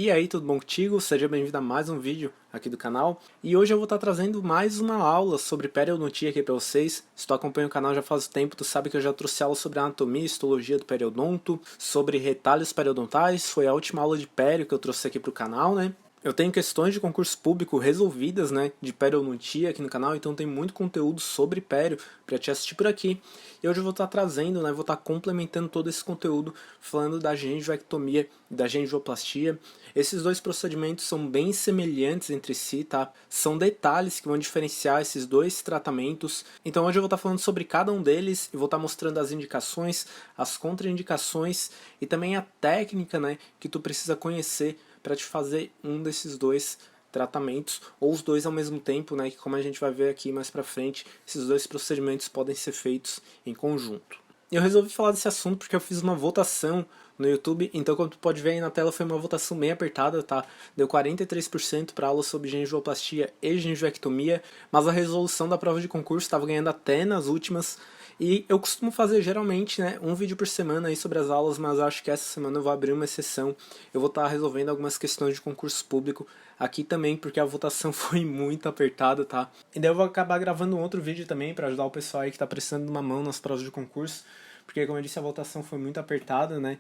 E aí, tudo bom contigo? Seja bem-vindo a mais um vídeo aqui do canal. E hoje eu vou estar trazendo mais uma aula sobre periodontia aqui para vocês. Se tu acompanha o canal já faz tempo, tu sabe que eu já trouxe aula sobre anatomia e histologia do periodonto, sobre retalhos periodontais. Foi a última aula de pério que eu trouxe aqui para o canal, né? Eu tenho questões de concurso público resolvidas, né, de periodontia aqui no canal, então tem muito conteúdo sobre pério para te assistir por aqui. E hoje eu vou estar trazendo, né, vou estar complementando todo esse conteúdo falando da gengivectomia e da gengivoplastia. Esses dois procedimentos são bem semelhantes entre si, tá? São detalhes que vão diferenciar esses dois tratamentos. Então hoje eu vou estar falando sobre cada um deles e vou estar mostrando as indicações, as contraindicações e também a técnica, né, que tu precisa conhecer para te fazer um desses dois tratamentos, ou os dois ao mesmo tempo, né, que como a gente vai ver aqui mais pra frente, esses dois procedimentos podem ser feitos em conjunto. Eu resolvi falar desse assunto porque eu fiz uma votação no YouTube, então como tu pode ver aí na tela foi uma votação bem apertada, tá? Deu 43% para aula sobre gengivoplastia e gengivectomia, mas a resolução da prova de concurso estava ganhando até nas últimas. E eu costumo fazer geralmente, né, um vídeo por semana aí sobre as aulas, mas acho que essa semana eu vou abrir uma exceção. Eu vou estar resolvendo algumas questões de concurso público aqui também, porque a votação foi muito apertada, tá? E daí eu vou acabar gravando um outro vídeo também para ajudar o pessoal aí que está precisando de uma mão nas provas de concurso, porque como eu disse, a votação foi muito apertada, né?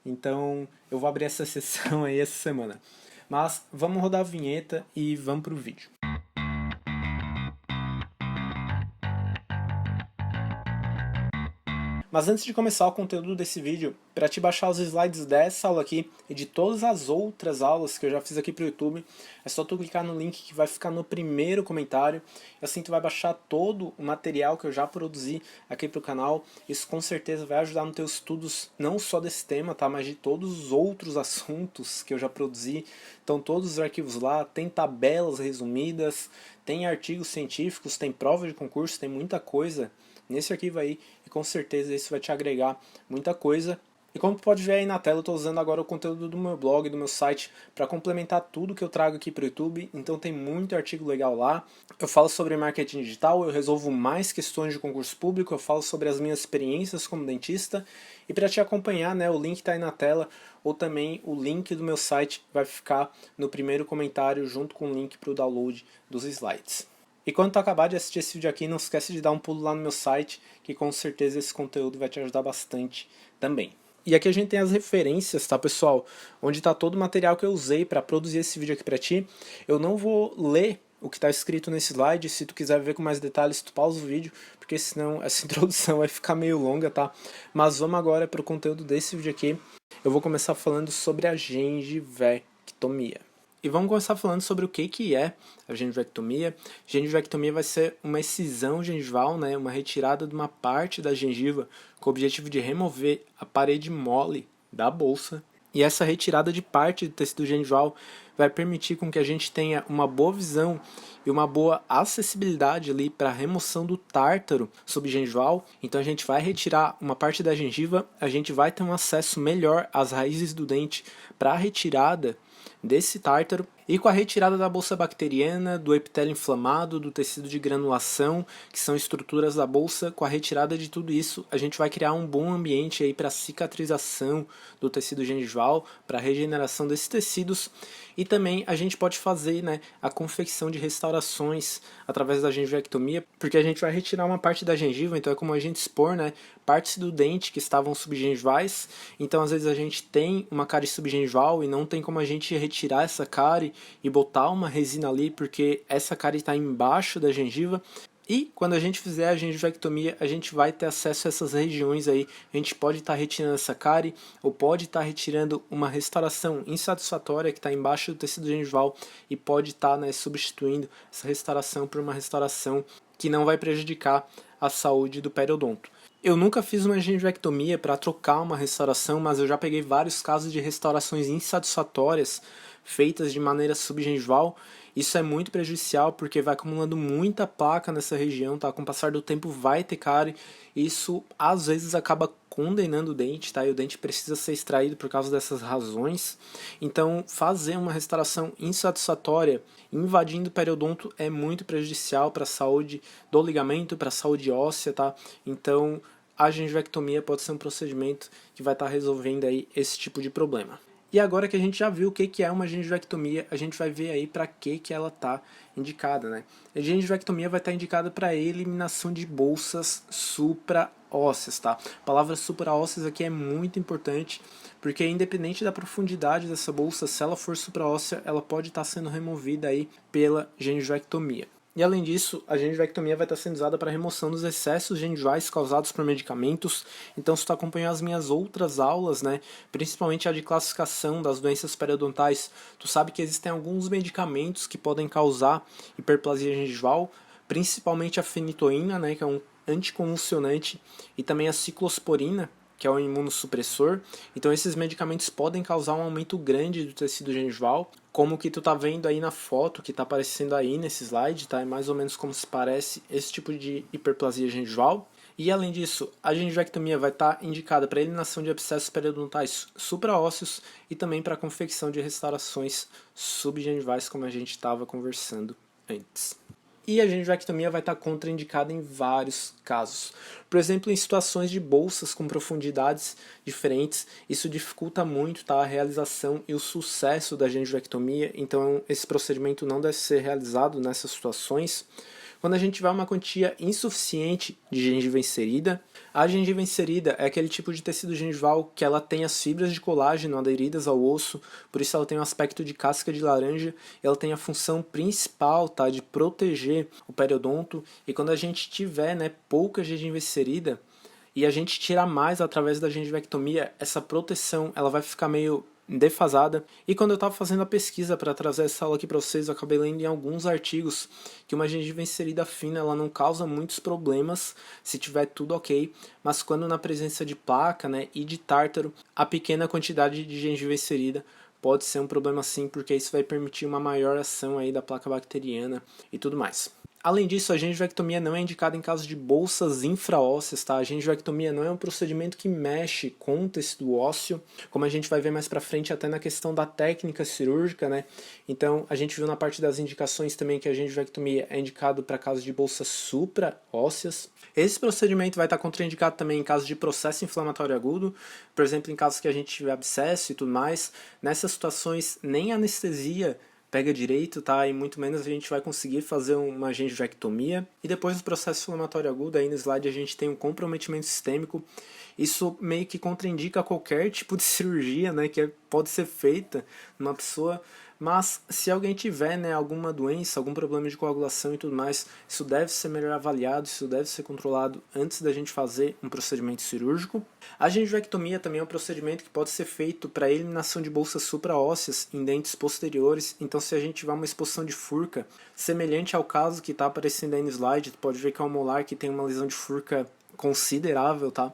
Então eu vou abrir essa exceção aí essa semana. Mas vamos rodar a vinheta e vamos pro vídeo. Mas antes de começar o conteúdo desse vídeo, para te baixar os slides dessa aula aqui e de todas as outras aulas que eu já fiz aqui para o YouTube, é só tu clicar no link que vai ficar no primeiro comentário. Assim tu vai baixar todo o material que eu já produzi aqui para o canal. Isso com certeza vai ajudar nos teus estudos, não só desse tema, tá, mas de todos os outros assuntos que eu já produzi. Então todos os arquivos lá, tem tabelas resumidas, tem artigos científicos, tem prova de concurso, tem muita coisa nesse arquivo aí, e com certeza isso vai te agregar muita coisa. E como tu pode ver aí na tela, eu estou usando agora o conteúdo do meu blog, do meu site, para complementar tudo que eu trago aqui para o YouTube, então tem muito artigo legal lá. Eu falo sobre marketing digital, eu resolvo mais questões de concurso público, eu falo sobre as minhas experiências como dentista, e para te acompanhar, né, o link está aí na tela, ou também o link do meu site vai ficar no primeiro comentário, junto com o link para o download dos slides. E quando tu acabar de assistir esse vídeo aqui, não esquece de dar um pulo lá no meu site, que com certeza esse conteúdo vai te ajudar bastante também. E aqui a gente tem as referências, tá, pessoal? Onde está todo o material que eu usei para produzir esse vídeo aqui para ti. Eu não vou ler o que está escrito nesse slide. Se tu quiser ver com mais detalhes, tu pausa o vídeo, porque senão essa introdução vai ficar meio longa, tá? Mas vamos agora para o conteúdo desse vídeo aqui. Eu vou começar falando sobre a gengivectomia. E vamos começar falando sobre o que é a gengivectomia. Gengivectomia vai ser uma excisão gengival, né, uma retirada de uma parte da gengiva com o objetivo de remover a parede mole da bolsa. E essa retirada de parte do tecido gengival vai permitir com que a gente tenha uma boa visão e uma boa acessibilidade ali para a remoção do tártaro subgengival. Então a gente vai retirar uma parte da gengiva, a gente vai ter um acesso melhor às raízes do dente para a retirada desse tártaro, e com a retirada da bolsa bacteriana, do epitélio inflamado, do tecido de granulação, que são estruturas da bolsa, com a retirada de tudo isso, a gente vai criar um bom ambiente aí para cicatrização do tecido gengival, para a regeneração desses tecidos, e também a gente pode fazer, né, a confecção de restaurações através da gengivectomia, porque a gente vai retirar uma parte da gengiva, então é como a gente expor, né, partes do dente que estavam subgengivais. Então às vezes a gente tem uma cárie subgengival e não tem como a gente retirar essa cárie e botar uma resina ali, porque essa cárie está embaixo da gengiva. E quando a gente fizer a gengivectomia, a gente vai ter acesso a essas regiões aí. A gente pode estar retirando essa cárie, ou pode estar retirando uma restauração insatisfatória que está embaixo do tecido gengival, e pode estar, né, substituindo essa restauração por uma restauração que não vai prejudicar a saúde do periodonto. Eu nunca fiz uma gengivectomia para trocar uma restauração, mas eu já peguei vários casos de restaurações insatisfatórias feitas de maneira subgengival. Isso é muito prejudicial porque vai acumulando muita placa nessa região, tá? Com o passar do tempo vai ter cárie. Isso às vezes acaba condenando o dente, tá? E o dente precisa ser extraído por causa dessas razões. Então, fazer uma restauração insatisfatória invadindo o periodonto é muito prejudicial para a saúde do ligamento, para a saúde óssea, tá? Então, a gengivectomia pode ser um procedimento que vai estar resolvendo aí esse tipo de problema. E agora que a gente já viu o que é uma gengivectomia, a gente vai ver aí para que ela está indicada, né? A gengivectomia vai estar indicada para eliminação de bolsas supraósseas, tá? A palavra supraósseas aqui é muito importante, porque independente da profundidade dessa bolsa, se ela for supraóssea, ela pode estar sendo removida aí pela gengivectomia. E além disso, a gengivectomia vai estar sendo usada para remoção dos excessos gengivais causados por medicamentos. Então, se tu acompanhar as minhas outras aulas, né, principalmente a de classificação das doenças periodontais, tu sabe que existem alguns medicamentos que podem causar hiperplasia gengival, principalmente a fenitoína, né, que é um anticonvulsionante, e também a ciclosporina, que é um imunossupressor. Então esses medicamentos podem causar um aumento grande do tecido gengival, como que tu tá vendo aí na foto que tá aparecendo aí nesse slide, tá? É mais ou menos como se parece esse tipo de hiperplasia gengival. E além disso, a gengivectomia vai estar indicada para eliminação de abscessos periodontais supraósseos e também para a confecção de restaurações subgengivais, como a gente estava conversando antes. E a gengivectomia vai estar contraindicada em vários casos. Por exemplo, em situações de bolsas com profundidades diferentes, isso dificulta muito, tá, a realização e o sucesso da gengivectomia, então esse procedimento não deve ser realizado nessas situações. Quando a gente tiver uma quantia insuficiente de gengiva inserida, a gengiva inserida é aquele tipo de tecido gengival que ela tem as fibras de colágeno aderidas ao osso, por isso ela tem um aspecto de casca de laranja, ela tem a função principal, tá, de proteger o periodonto, e quando a gente tiver, né, pouca gengiva inserida, e a gente tirar mais através da gengivectomia, essa proteção ela vai ficar meio defasada. E quando eu estava fazendo a pesquisa para trazer essa aula aqui para vocês, eu acabei lendo em alguns artigos que uma gengiva inserida fina ela não causa muitos problemas se tiver tudo ok, mas quando na presença de placa, né, e de tártaro, a pequena quantidade de gengiva inserida pode ser um problema sim, porque isso vai permitir uma maior ação aí da placa bacteriana e tudo mais. Além disso, a gengivectomia não é indicada em casos de bolsas infraósseas, tá? A gengivectomia não é um procedimento que mexe com o tecido ósseo, como a gente vai ver mais pra frente até na questão da técnica cirúrgica, né? Então, a gente viu na parte das indicações também que a gengivectomia é indicado para casos de bolsas supraósseas. Esse procedimento vai estar contraindicado também em casos de processo inflamatório agudo, por exemplo, em casos que a gente tiver abscesso e tudo mais. Nessas situações, nem anestesia pega direito, tá? E muito menos a gente vai conseguir fazer uma gengivectomia. E depois do processo inflamatório agudo, aí no slide a gente tem um comprometimento sistêmico. Isso meio que contraindica qualquer tipo de cirurgia, né, que pode ser feita numa pessoa. Mas se alguém tiver, né, alguma doença, algum problema de coagulação e tudo mais, isso deve ser melhor avaliado, isso deve ser controlado antes da gente fazer um procedimento cirúrgico. A gengivectomia também é um procedimento que pode ser feito para eliminação de bolsas supraósseas em dentes posteriores. Então, se a gente tiver uma exposição de furca, semelhante ao caso que está aparecendo aí no slide, tu pode ver que é um molar que tem uma lesão de furca considerável, tá?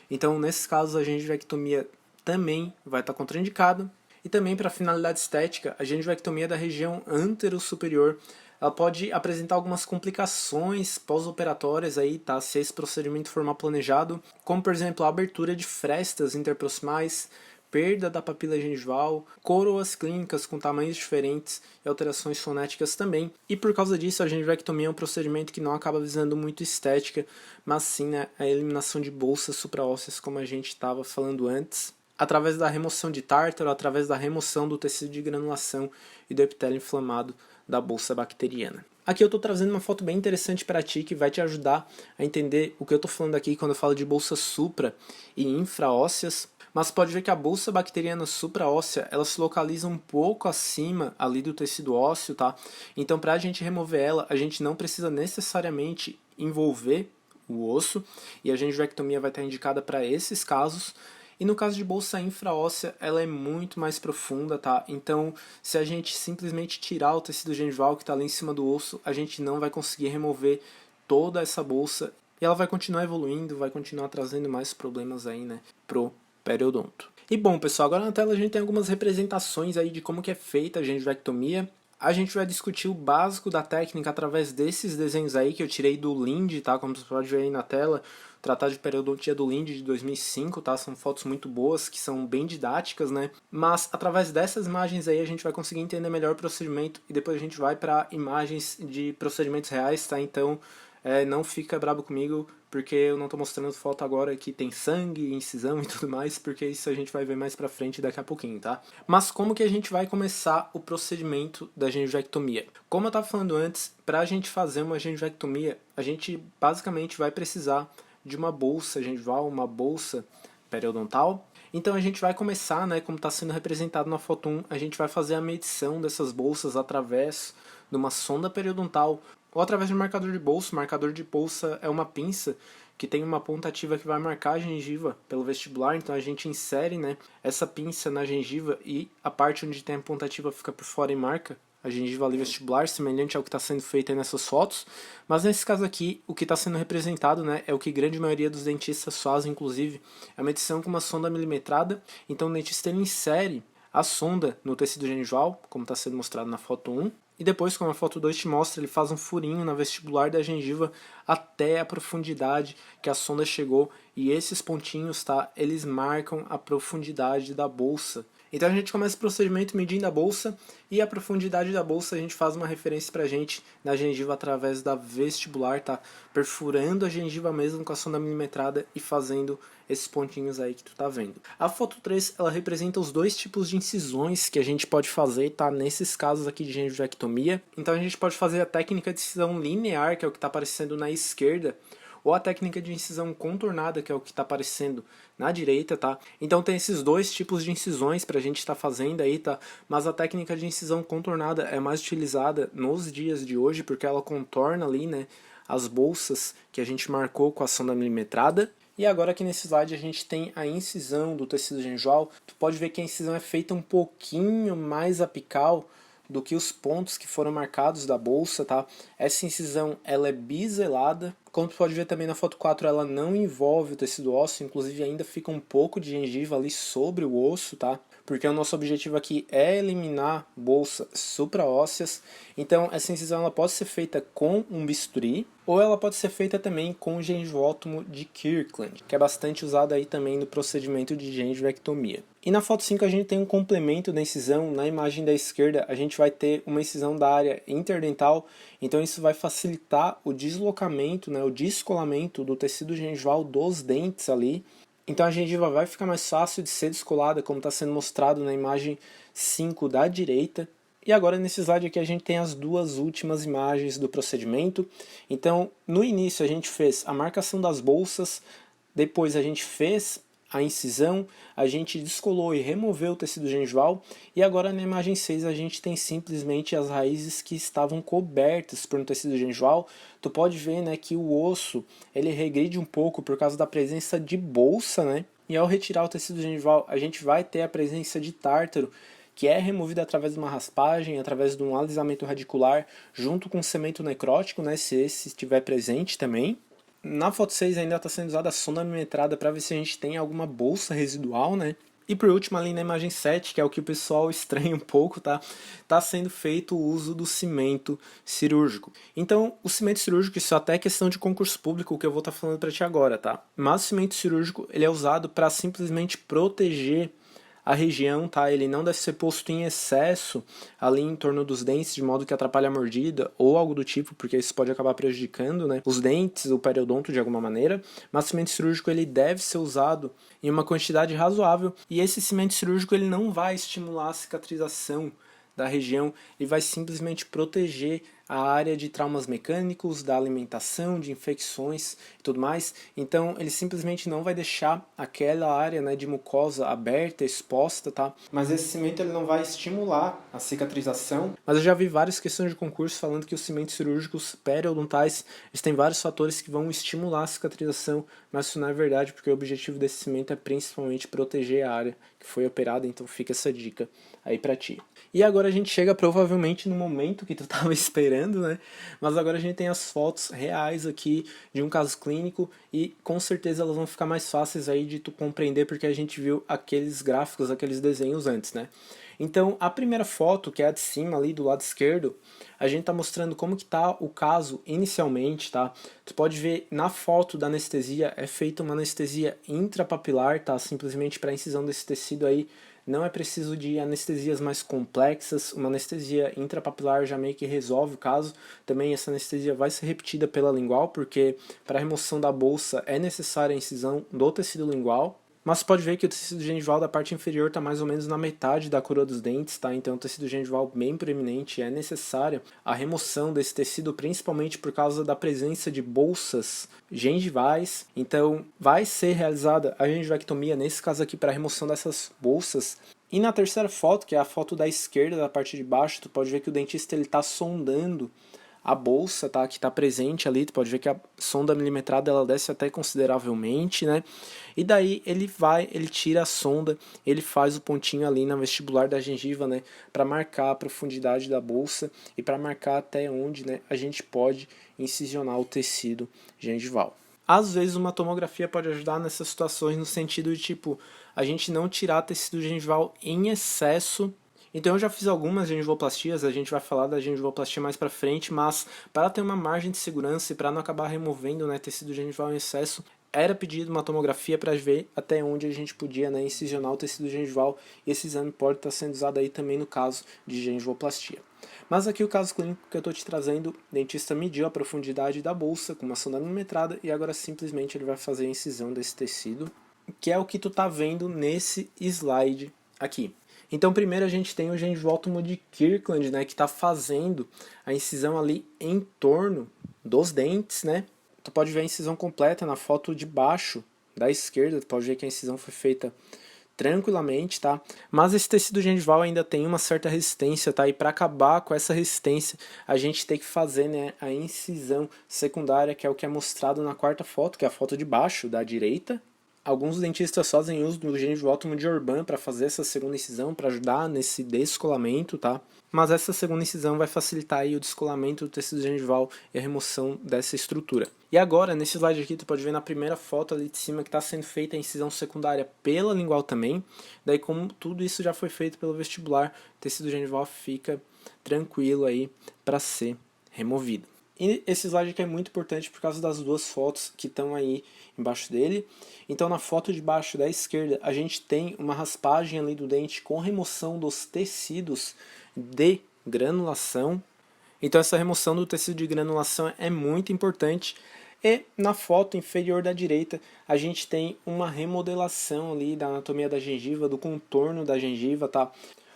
Então, nesses casos, a gengivectomia também vai estar contraindicada. E também para finalidade estética, a gengivectomia da região antero-superior ela pode apresentar algumas complicações pós-operatórias aí, tá? Se esse procedimento for mal planejado, como por exemplo a abertura de frestas interproximais, perda da papila gengival, coroas clínicas com tamanhos diferentes e alterações fonéticas também. E por causa disso, a gengivectomia é um procedimento que não acaba visando muito estética, mas sim, né, a eliminação de bolsas supraósseas, como a gente estava falando antes, através da remoção de tártaro, através da remoção do tecido de granulação e do epitélio inflamado da bolsa bacteriana. Aqui eu estou trazendo uma foto bem interessante para ti que vai te ajudar a entender o que eu estou falando aqui quando eu falo de bolsas supra e infraósseas. Mas pode ver que a bolsa bacteriana supraóssea ela se localiza um pouco acima ali do tecido ósseo, tá? Então para a gente remover ela, a gente não precisa necessariamente envolver o osso e a gengivectomia vai estar indicada para esses casos. E no caso de bolsa infraóssea, ela é muito mais profunda, tá? Então, se a gente simplesmente tirar o tecido gengival que está ali em cima do osso, a gente não vai conseguir remover toda essa bolsa e ela vai continuar evoluindo, vai continuar trazendo mais problemas aí, né, pro periodonto. E bom, pessoal, agora na tela a gente tem algumas representações aí de como que é feita a gengivectomia. A gente vai discutir o básico da técnica através desses desenhos aí que eu tirei do Linde, tá? Como você pode ver aí na tela, o Tratado de Periodontia do Linde de 2005, tá? São fotos muito boas, que são bem didáticas, né? Mas através dessas imagens aí a gente vai conseguir entender melhor o procedimento e depois a gente vai para imagens de procedimentos reais, tá? Então não fica brabo comigo, porque eu não tô mostrando foto agora que tem sangue, incisão e tudo mais, porque isso a gente vai ver mais pra frente daqui a pouquinho, tá? Mas como que a gente vai começar o procedimento da gengivectomia? Como eu tava falando antes, pra gente fazer uma gengivectomia, a gente basicamente vai precisar de uma bolsa gengival, uma bolsa periodontal. Então a gente vai começar, né, como está sendo representado na foto 1, a gente vai fazer a medição dessas bolsas através de uma sonda periodontal ou através de um marcador de bolsa. O marcador de bolsa é uma pinça que tem uma ponta ativa que vai marcar a gengiva pelo vestibular, então a gente insere, né, essa pinça na gengiva e a parte onde tem a ponta ativa fica por fora e marca a gengiva ali vestibular, semelhante ao que está sendo feito aí nessas fotos, mas nesse caso aqui, o que está sendo representado, né, é o que a grande maioria dos dentistas fazem, inclusive, é a medição com uma sonda milimetrada. Então o dentista ele insere a sonda no tecido gengival, como está sendo mostrado na foto 1, e depois, como a foto 2 te mostra, ele faz um furinho na vestibular da gengiva até a profundidade que a sonda chegou, e esses pontinhos, tá, eles marcam a profundidade da bolsa. Então a gente começa o procedimento medindo a bolsa, e a profundidade da bolsa a gente faz uma referência pra gente na gengiva através da vestibular, tá? Perfurando a gengiva mesmo com a sonda milimetrada e fazendo esses pontinhos aí que tu tá vendo. A foto 3, ela representa os dois tipos de incisões que a gente pode fazer, tá? Nesses casos aqui de gengivectomia. Então a gente pode fazer a técnica de incisão linear, que é o que tá aparecendo na esquerda, ou a técnica de incisão contornada, que é o que está aparecendo na direita, tá? Então tem esses dois tipos de incisões pra gente estar fazendo aí, tá? Mas a técnica de incisão contornada é mais utilizada nos dias de hoje, porque ela contorna ali, né, as bolsas que a gente marcou com a sonda milimetrada. E agora aqui nesse slide a gente tem a incisão do tecido gengival. Tu pode ver que a incisão é feita um pouquinho mais apical do que os pontos que foram marcados da bolsa, tá? Essa incisão, ela é biselada. Como tu pode ver também na foto 4, ela não envolve o tecido ósseo, inclusive ainda fica um pouco de gengiva ali sobre o osso, tá? Porque o nosso objetivo aqui é eliminar bolsas supraósseas. Então essa incisão ela pode ser feita com um bisturi, ou ela pode ser feita também com o gengivótomo de Kirkland, que é bastante usado aí também no procedimento de gengivectomia. E na foto 5 a gente tem um complemento da incisão. Na imagem da esquerda a gente vai ter uma incisão da área interdental, então isso vai facilitar o deslocamento, né, o descolamento do tecido gengival dos dentes ali. Então a gengiva vai ficar mais fácil de ser descolada, como está sendo mostrado na imagem 5 da direita. E agora nesse slide aqui a gente tem as duas últimas imagens do procedimento. Então no início a gente fez a marcação das bolsas, depois a gente fez a incisão, a gente descolou e removeu o tecido gengival, e agora na imagem 6 a gente tem simplesmente as raízes que estavam cobertas por um tecido gengival. Tu pode ver, né, que o osso ele regride um pouco por causa da presença de bolsa, né? E ao retirar o tecido gengival a gente vai ter a presença de tártaro, que é removido através de uma raspagem, através de um alisamento radicular, junto com cemento necrótico, né, se esse estiver presente também. Na foto 6 ainda está sendo usada a sonda milimetrada para ver se a gente tem alguma bolsa residual, né? E por último, ali na imagem 7, que é o que o pessoal estranha um pouco, tá? Tá sendo feito o uso do cimento cirúrgico. Então, o cimento cirúrgico, isso até é questão de concurso público, o que eu vou estar falando para ti agora, tá? Mas o cimento cirúrgico, ele é usado para simplesmente proteger a região, tá? Ele não deve ser posto em excesso ali em torno dos dentes, de modo que atrapalhe a mordida ou algo do tipo, porque isso pode acabar prejudicando, né, os dentes, o periodonto de alguma maneira. Mas o cimento cirúrgico ele deve ser usado em uma quantidade razoável, e esse cimento cirúrgico ele não vai estimular a cicatrização da região, ele vai simplesmente proteger a área de traumas mecânicos, da alimentação, de infecções e tudo mais. Então ele simplesmente não vai deixar aquela área, né, de mucosa aberta, exposta, tá? Mas esse cimento ele não vai estimular a cicatrização. Mas eu já vi várias questões de concurso falando que os cimentos cirúrgicos periodontais eles têm vários fatores que vão estimular a cicatrização, mas isso não é verdade, porque o objetivo desse cimento é principalmente proteger a área que foi operada, então fica essa dica aí pra ti. E agora a gente chega provavelmente no momento que tu tava esperando, né? Mas agora a gente tem as fotos reais aqui de um caso clínico, e com certeza elas vão ficar mais fáceis aí de tu compreender, porque a gente viu aqueles gráficos, aqueles desenhos antes, né? Então a primeira foto, que é a de cima ali do lado esquerdo, a gente tá mostrando como que tá o caso inicialmente, tá? Tu pode ver na foto da anestesia, é feita uma anestesia intrapapilar, tá? Simplesmente para incisão desse tecido aí não é preciso de anestesias mais complexas, uma anestesia intrapapilar já meio que resolve o caso. Também essa anestesia vai ser repetida pela lingual, porque para a remoção da bolsa é necessária a incisão do tecido lingual. Mas você pode ver que o tecido gengival da parte inferior está mais ou menos na metade da coroa dos dentes, tá? Então o tecido gengival bem proeminente, é necessária a remoção desse tecido, principalmente por causa da presença de bolsas gengivais. Então vai ser realizada a gengivectomia, nesse caso aqui, para a remoção dessas bolsas. E na terceira foto, que é a foto da esquerda, da parte de baixo, tu pode ver que o dentista está sondando a bolsa, tá, que está presente ali. Tu pode ver que a sonda milimetrada ela desce até consideravelmente, né? E daí ele tira a sonda, ele faz o pontinho ali na vestibular da gengiva, né, para marcar a profundidade da bolsa e para marcar até onde, né, a gente pode incisionar o tecido gengival. Às vezes uma tomografia pode ajudar nessas situações no sentido de tipo a gente não tirar tecido gengival em excesso. Então eu já fiz algumas gengivoplastias, a gente vai falar da gengivoplastia mais pra frente, mas para ter uma margem de segurança e para não acabar removendo, né, tecido gengival em excesso, era pedido uma tomografia para ver até onde a gente podia, né, incisionar o tecido gengival, e esse exame pode estar sendo usado aí também no caso de gengivoplastia. Mas aqui o caso clínico que eu estou te trazendo, o dentista mediu a profundidade da bolsa com uma sonda milimetrada e agora simplesmente ele vai fazer a incisão desse tecido, que é o que tu tá vendo nesse slide aqui. Então primeiro a gente tem o gengivótomo de Kirkland, né, que está fazendo a incisão ali em torno dos dentes, né. Tu pode ver a incisão completa na foto de baixo da esquerda, tu pode ver que a incisão foi feita tranquilamente, tá? Mas esse tecido gengival ainda tem uma certa resistência, tá? E para acabar com essa resistência, a gente tem que fazer, né, a incisão secundária, que é o que é mostrado na quarta foto, que é a foto de baixo da direita. Alguns dentistas fazem uso do gengivótomo de Orban para fazer essa segunda incisão, para ajudar nesse descolamento, tá? Mas essa segunda incisão vai facilitar aí o descolamento do tecido gengival e a remoção dessa estrutura. E agora, nesse slide aqui, tu pode ver na primeira foto ali de cima que está sendo feita a incisão secundária pela lingual também. Daí, como tudo isso já foi feito pelo vestibular, o tecido gengival fica tranquilo aí para ser removido. E esse slide aqui é muito importante por causa das duas fotos que estão aí embaixo dele. Então na foto de baixo da esquerda a gente tem uma raspagem ali do dente com remoção dos tecidos de granulação. Então essa remoção do tecido de granulação é muito importante. E na foto inferior da direita a gente tem uma remodelação ali da anatomia da gengiva, do contorno da gengiva, tá?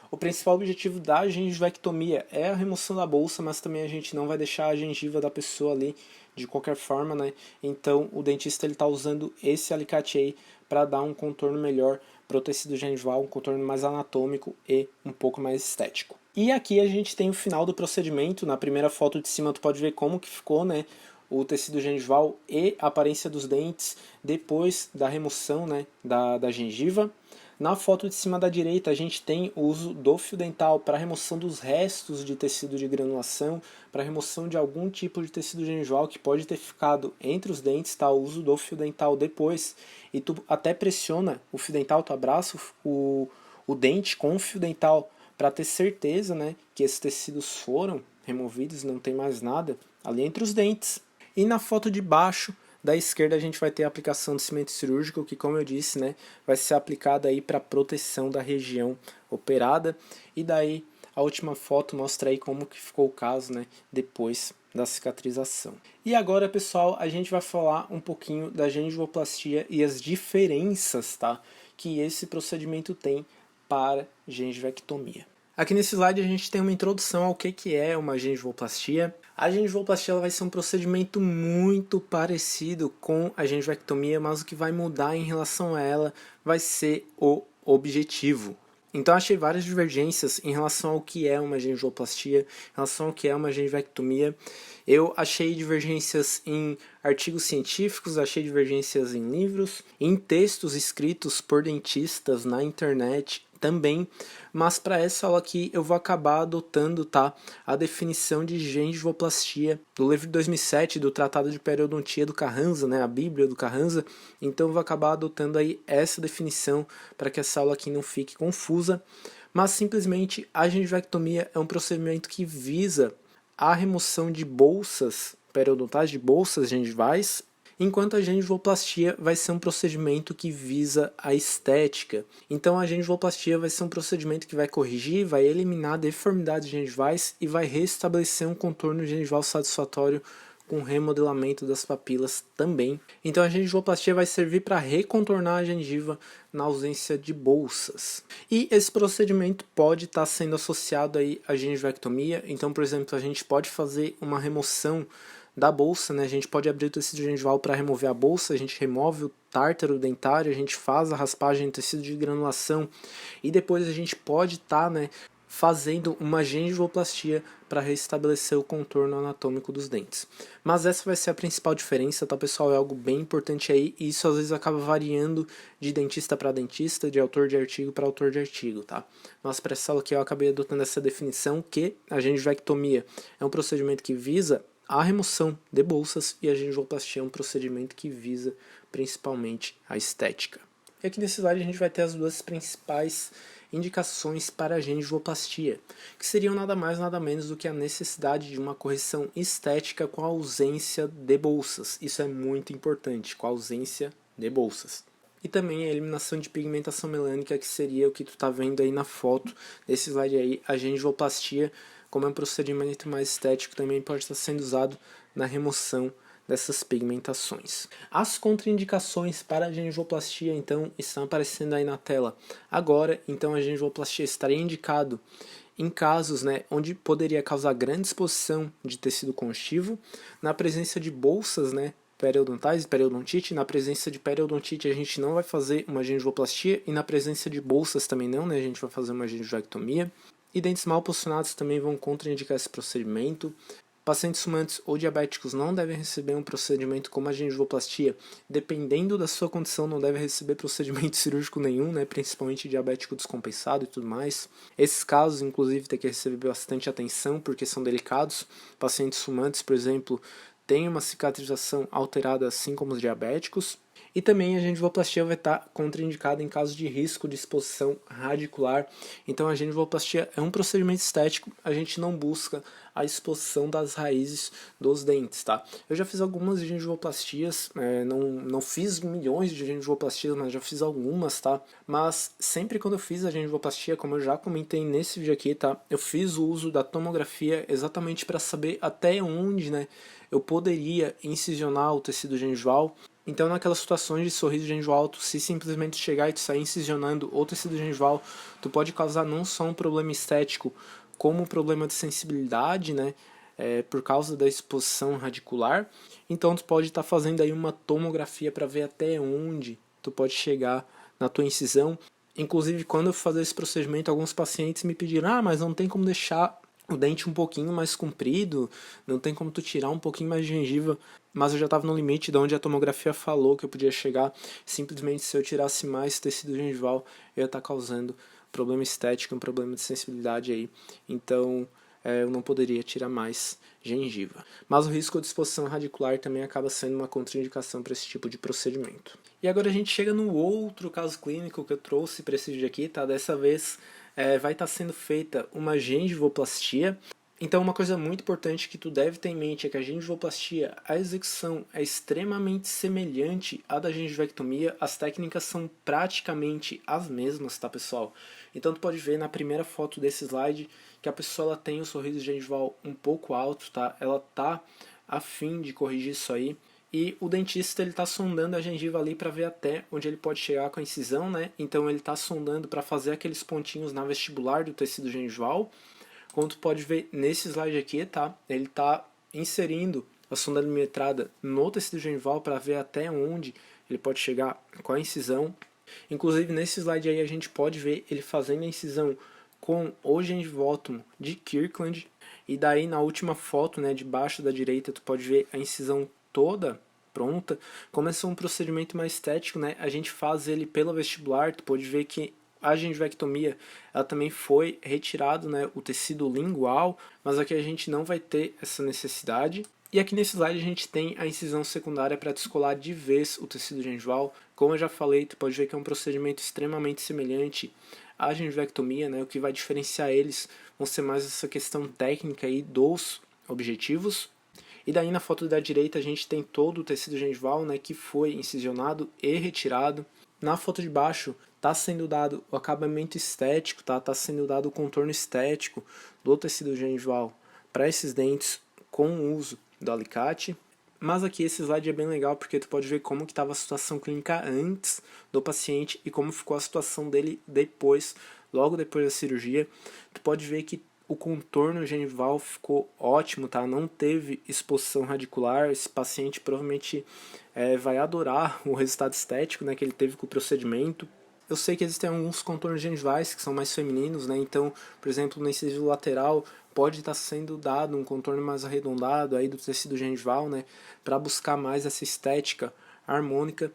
O principal objetivo da gengivectomia é a remoção da bolsa, mas também a gente não vai deixar a gengiva da pessoa ali de qualquer forma, né? Então o dentista ele tá usando esse alicate aí para dar um contorno melhor para o tecido gengival, um contorno mais anatômico e um pouco mais estético. E aqui a gente tem o final do procedimento. Na primeira foto de cima tu pode ver como que ficou, né, o tecido gengival e a aparência dos dentes depois da remoção, né, da gengiva. Na foto de cima da direita a gente tem o uso do fio dental para remoção dos restos de tecido de granulação, para remoção de algum tipo de tecido gengival que pode ter ficado entre os dentes, tá? O uso do fio dental depois, e tu até pressiona o fio dental, tu abraça o dente com o fio dental para ter certeza, né, que esses tecidos foram removidos, não tem mais nada ali entre os dentes. E na foto de baixo da esquerda a gente vai ter a aplicação de cimento cirúrgico, que como eu disse, né, vai ser aplicada aí para proteção da região operada. E daí a última foto mostra aí como que ficou o caso, né, depois da cicatrização. E agora, pessoal, a gente vai falar um pouquinho da gengivoplastia e as diferenças, tá, que esse procedimento tem para gengivectomia. Aqui nesse slide a gente tem uma introdução ao que é uma gengivoplastia. A gengivoplastia ela vai ser um procedimento muito parecido com a gengivectomia, mas o que vai mudar em relação a ela vai ser o objetivo. Então achei várias divergências em relação ao que é uma gengivoplastia, em relação ao que é uma gengivectomia. Eu achei divergências em artigos científicos, achei divergências em livros, em textos escritos por dentistas na internet também, mas para essa aula aqui eu vou acabar adotando, tá, a definição de gengivoplastia do livro de 2007 do Tratado de Periodontia do Carranza, né, a Bíblia do Carranza. Então eu vou acabar adotando aí essa definição para que essa aula aqui não fique confusa, mas simplesmente a gengivectomia é um procedimento que visa a remoção de bolsas periodontais, de bolsas gengivais. enquanto a gengivoplastia vai ser um procedimento que visa a estética. Então a gengivoplastia vai ser um procedimento que vai corrigir, vai eliminar deformidades gengivais e vai restabelecer um contorno gengival satisfatório com remodelamento das papilas também. Então a gengivoplastia vai servir para recontornar a gengiva na ausência de bolsas. E esse procedimento pode estar sendo associado aí à gengivectomia. Então, por exemplo, a gente pode fazer uma remoção da bolsa, né? A gente pode abrir o tecido gengival para remover a bolsa, a gente remove o tártaro dentário, a gente faz a raspagem do tecido de granulação e depois a gente pode estar, né, fazendo uma gengivoplastia para restabelecer o contorno anatômico dos dentes. Mas essa vai ser a principal diferença, tá, pessoal? É algo bem importante aí e isso às vezes acaba variando de dentista para dentista, de autor de artigo para autor de artigo, tá? Mas para essa aula aqui eu acabei adotando essa definição que a gengivectomia é um procedimento que visa a remoção de bolsas e a gengivoplastia é um procedimento que visa principalmente a estética. E aqui nesse slide a gente vai ter as duas principais indicações para a gengivoplastia, que seriam nada mais nada menos do que a necessidade de uma correção estética com a ausência de bolsas. Isso é muito importante, com a ausência de bolsas. E também a eliminação de pigmentação melânica, que seria o que tu está vendo aí na foto desse slide aí, a gengivoplastia, como é um procedimento mais estético, também pode estar sendo usado na remoção dessas pigmentações. As contraindicações para a gengivoplastia, então, estão aparecendo aí na tela. Agora, então, a gengivoplastia estaria indicado em casos, né, onde poderia causar grande exposição de tecido conjuntivo, na presença de bolsas, né, periodontais e periodontite. Na presença de periodontite a gente não vai fazer uma gengivoplastia e na presença de bolsas também não, né, a gente vai fazer uma gengivectomia. E dentes mal posicionados também vão contraindicar esse procedimento. Pacientes fumantes ou diabéticos não devem receber um procedimento como a gengivoplastia. Dependendo da sua condição, não deve receber procedimento cirúrgico nenhum, né? Principalmente diabético descompensado e tudo mais. Esses casos, inclusive, tem que receber bastante atenção porque são delicados. Pacientes fumantes, por exemplo, têm uma cicatrização alterada assim como os diabéticos. E também a gengivoplastia vai estar contraindicada em caso de risco de exposição radicular. Então a gengivoplastia é um procedimento estético, a gente não busca a exposição das raízes dos dentes, tá? Eu já fiz algumas gengivoplastias, não fiz milhões de gengivoplastias, mas já fiz algumas, tá? Mas sempre quando eu fiz a gengivoplastia, como eu já comentei nesse vídeo aqui, tá? Eu fiz o uso da tomografia exatamente para saber até onde, né, eu poderia incisionar o tecido gengival. Então, naquelas situações de sorriso gengival, tu se simplesmente chegar e tu sair incisionando o tecido gengival, tu pode causar não só um problema estético, como um problema de sensibilidade, né, por causa da exposição radicular. Então, tu pode estar fazendo aí uma tomografia para ver até onde tu pode chegar na tua incisão. Inclusive, quando eu fazer esse procedimento, alguns pacientes me pediram, mas não tem como deixar o dente um pouquinho mais comprido, não tem como tu tirar um pouquinho mais de gengiva, mas eu já estava no limite de onde a tomografia falou que eu podia chegar. Simplesmente se eu tirasse mais tecido gengival, eu ia estar causando problema estético, um problema de sensibilidade aí. Então eu não poderia tirar mais gengiva. Mas o risco de exposição radicular também acaba sendo uma contraindicação para esse tipo de procedimento. E agora a gente chega no outro caso clínico que eu trouxe para esse vídeo aqui, tá? Dessa vez vai estar sendo feita uma gengivoplastia. Então uma coisa muito importante que tu deve ter em mente é que a gengivoplastia, a execução é extremamente semelhante à da gengivectomia, as técnicas são praticamente as mesmas, tá, pessoal? Então tu pode ver na primeira foto desse slide que a pessoa ela tem o sorriso gengival um pouco alto, tá? Ela tá a fim de corrigir isso aí. E o dentista ele está sondando a gengiva ali para ver até onde ele pode chegar com a incisão, né? Então ele está sondando para fazer aqueles pontinhos na vestibular do tecido gengival. Como tu pode ver nesse slide aqui, tá? Ele está inserindo a sonda milimetrada no tecido gengival para ver até onde ele pode chegar com a incisão. Inclusive nesse slide aí a gente pode ver ele fazendo a incisão com o gengivótomo de Kirkland. E daí na última foto, né, debaixo da direita, tu pode ver a incisão toda pronta. Como esse é um procedimento mais estético, né, a gente faz ele pelo vestibular. Tu pode ver que a gengivectomia ela também foi retirado, né, o tecido lingual, mas aqui a gente não vai ter essa necessidade. E aqui nesse slide a gente tem a incisão secundária para descolar de vez o tecido gengival. Como eu já falei, tu pode ver que é um procedimento extremamente semelhante à gengivectomia, né? O que vai diferenciar eles vão ser mais essa questão técnica aí dos objetivos. E daí na foto da direita a gente tem todo o tecido gengival, né, que foi incisionado e retirado. Na foto de baixo está sendo dado o acabamento estético, tá sendo dado o contorno estético do tecido gengival para esses dentes com o uso do alicate. Mas aqui esse slide é bem legal porque tu pode ver como que estava a situação clínica antes do paciente e como ficou a situação dele depois, logo depois da cirurgia. Tu pode ver que o contorno gengival ficou ótimo, tá? Não teve exposição radicular. Esse paciente provavelmente vai adorar o resultado estético, né, que ele teve com o procedimento. Eu sei que existem alguns contornos gengivais que são mais femininos, né? Então, por exemplo, no incisivo lateral pode estar sendo dado um contorno mais arredondado aí do tecido gengival, né? Para buscar mais essa estética harmônica.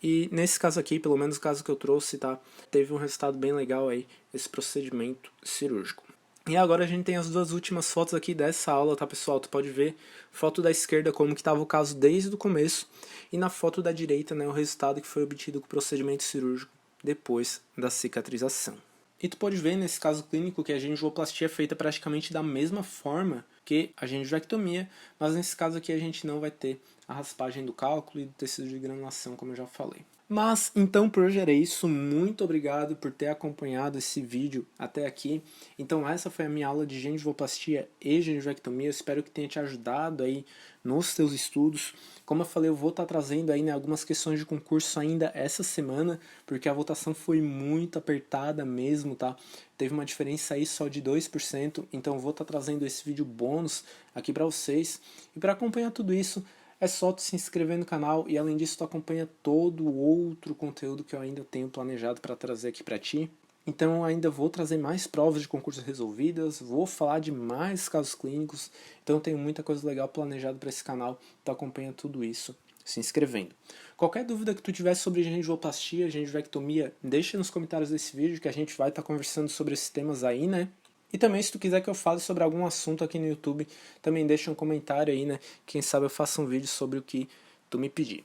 E nesse caso aqui, pelo menos o caso que eu trouxe, tá? Teve um resultado bem legal aí, esse procedimento cirúrgico. E agora a gente tem as duas últimas fotos aqui dessa aula, tá, pessoal? Tu pode ver foto da esquerda como que estava o caso desde o começo e na foto da direita, né, o resultado que foi obtido com o procedimento cirúrgico depois da cicatrização. E tu pode ver nesse caso clínico que a gengivoplastia é feita praticamente da mesma forma que a gengivectomia, mas nesse caso aqui a gente não vai ter a raspagem do cálculo e do tecido de granulação, como eu já falei. Mas então por hoje era isso, muito obrigado por ter acompanhado esse vídeo até aqui. Então essa foi a minha aula de gengivoplastia e gengivectomia, eu espero que tenha te ajudado aí nos teus estudos. Como eu falei, eu vou estar trazendo aí, né, algumas questões de concurso ainda essa semana, porque a votação foi muito apertada mesmo, tá? Teve uma diferença aí só de 2%, então eu vou estar trazendo esse vídeo bônus aqui para vocês. E para acompanhar tudo isso, é só tu se inscrever no canal e além disso tu acompanha todo o outro conteúdo que eu ainda tenho planejado para trazer aqui para ti. Então eu ainda vou trazer mais provas de concurso resolvidas, vou falar de mais casos clínicos, então eu tenho muita coisa legal planejada para esse canal, tu acompanha tudo isso se inscrevendo. Qualquer dúvida que tu tiver sobre gengivoplastia, gengivectomia, deixa nos comentários desse vídeo que a gente vai estar conversando sobre esses temas aí, né? E também se tu quiser que eu fale sobre algum assunto aqui no YouTube, também deixa um comentário aí, né? Quem sabe eu faça um vídeo sobre o que tu me pedir.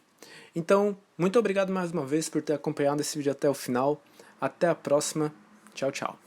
Então, muito obrigado mais uma vez por ter acompanhado esse vídeo até o final. Até a próxima. Tchau, tchau.